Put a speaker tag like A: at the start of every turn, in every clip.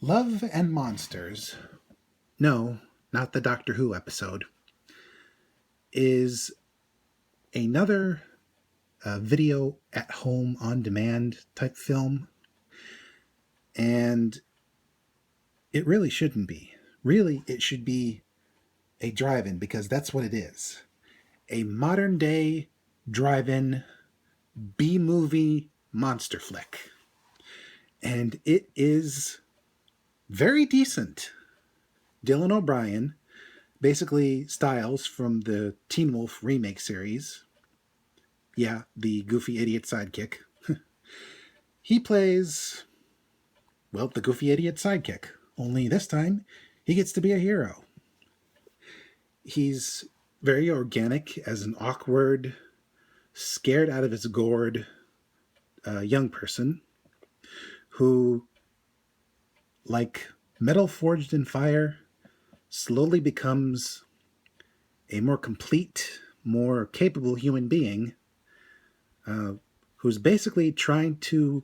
A: Love and Monsters, no, not the Doctor Who episode, is another video at home on demand type film, and it really shouldn't be. Really, it should be a drive in because that's what it is, a modern day drive in B movie monster flick. And it is very decent. Dylan O'Brien, basically Styles from the Teen Wolf remake series. Yeah, the goofy idiot sidekick. He plays, well, the goofy idiot sidekick. Only this time, he gets to be a hero. He's very organic as an awkward, scared out of his gourd young person who, like metal forged in fire, slowly becomes a more complete, more capable human being who's basically trying to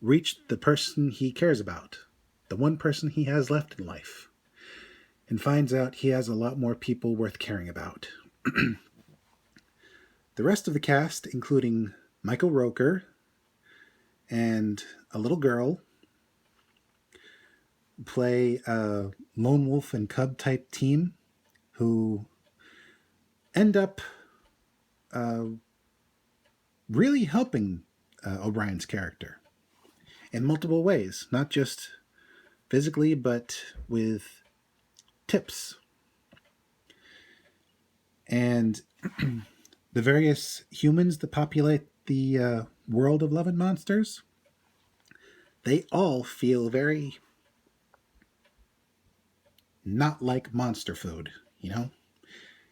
A: reach the person he cares about, the one person he has left in life, and finds out he has a lot more people worth caring about. The rest of the cast, including Michael Roker and a little girl, play a lone wolf and cub type team who end up really helping O'Brien's character in multiple ways, not just physically, but with tips. And the various humans that populate the world of Love and Monsters, they all feel very not like monster food, you know?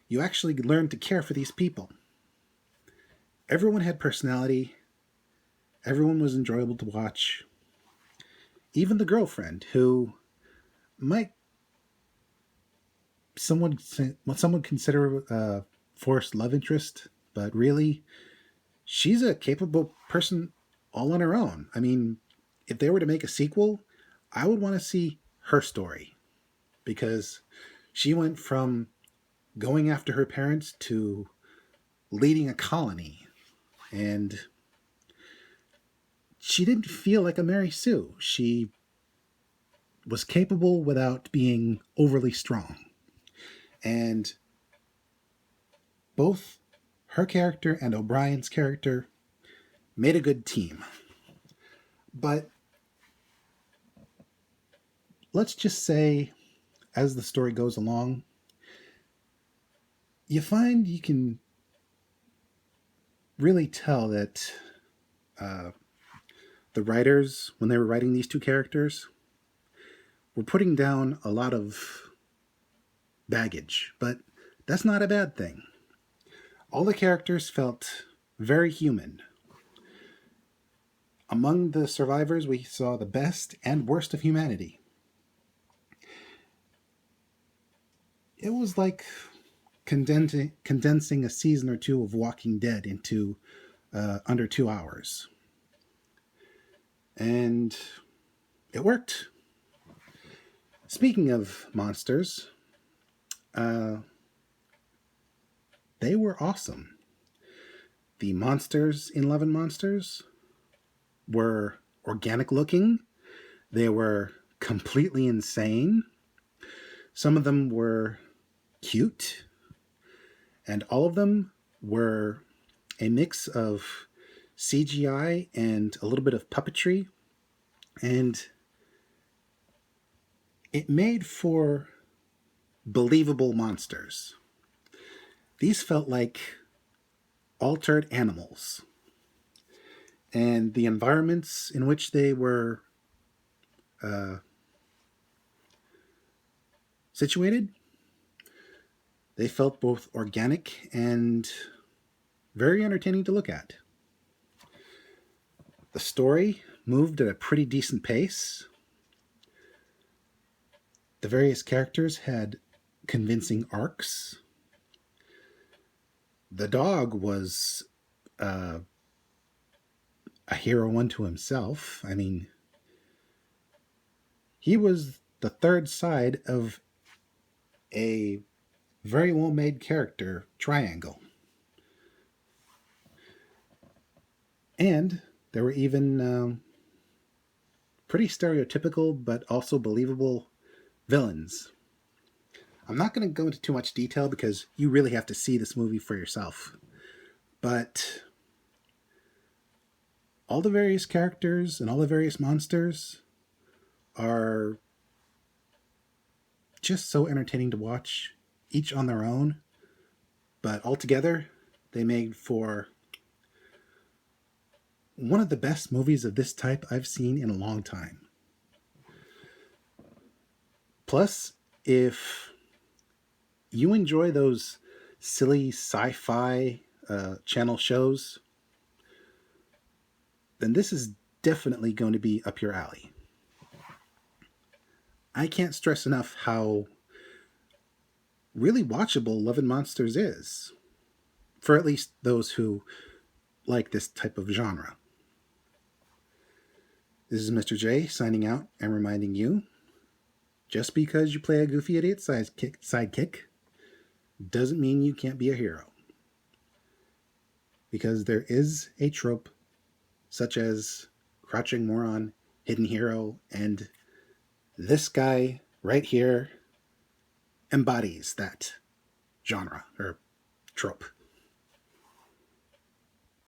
A: You actually learn to care for these people. Everyone had personality. Everyone was enjoyable to watch. Even the girlfriend, who might someone consider a forced love interest, but really, she's a capable person all on her own. I mean, if they were to make a sequel, I would want to see her story, because she went from going after her parents to leading a colony, and she didn't feel like a Mary Sue. She was capable without being overly strong. And both her character and O'Brien's character made a good team. But let's just say, as the story goes along, you find you can really tell that the writers, when they were writing these two characters, were putting down a lot of baggage. But that's not a bad thing. All the characters felt very human. Among the survivors, we saw the best and worst of humanity. It was like condensing a season or two of Walking Dead into under 2 hours. And it worked. Speaking of monsters, they were awesome. The monsters in Love and Monsters were organic looking. They were completely insane. Some of them were cute. And all of them were a mix of CGI and a little bit of puppetry. And it made for believable monsters. These felt like altered animals. And the environments in which they were situated, they felt both organic and very entertaining to look at. The story moved at a pretty decent pace. The various characters had convincing arcs. The dog was a hero unto himself. I mean, He was the third side of a very well made character triangle. And there were even pretty stereotypical but also believable villains. I'm not going to go into too much detail because you really have to see this movie for yourself. But all the various characters and all the various monsters are just so entertaining to watch, each on their own. But altogether, they made for one of the best movies of this type I've seen in a long time. Plus, if you enjoy those silly sci-fi channel shows, then this is definitely going to be up your alley. I can't stress enough how really watchable Love and Monsters is, for at least those who like this type of genre. This is Mr. J signing out and reminding you, just because you play a goofy idiot sidekick doesn't mean you can't be a hero. Because there is a trope such as crouching moron, hidden hero, and this guy right here embodies that genre or trope.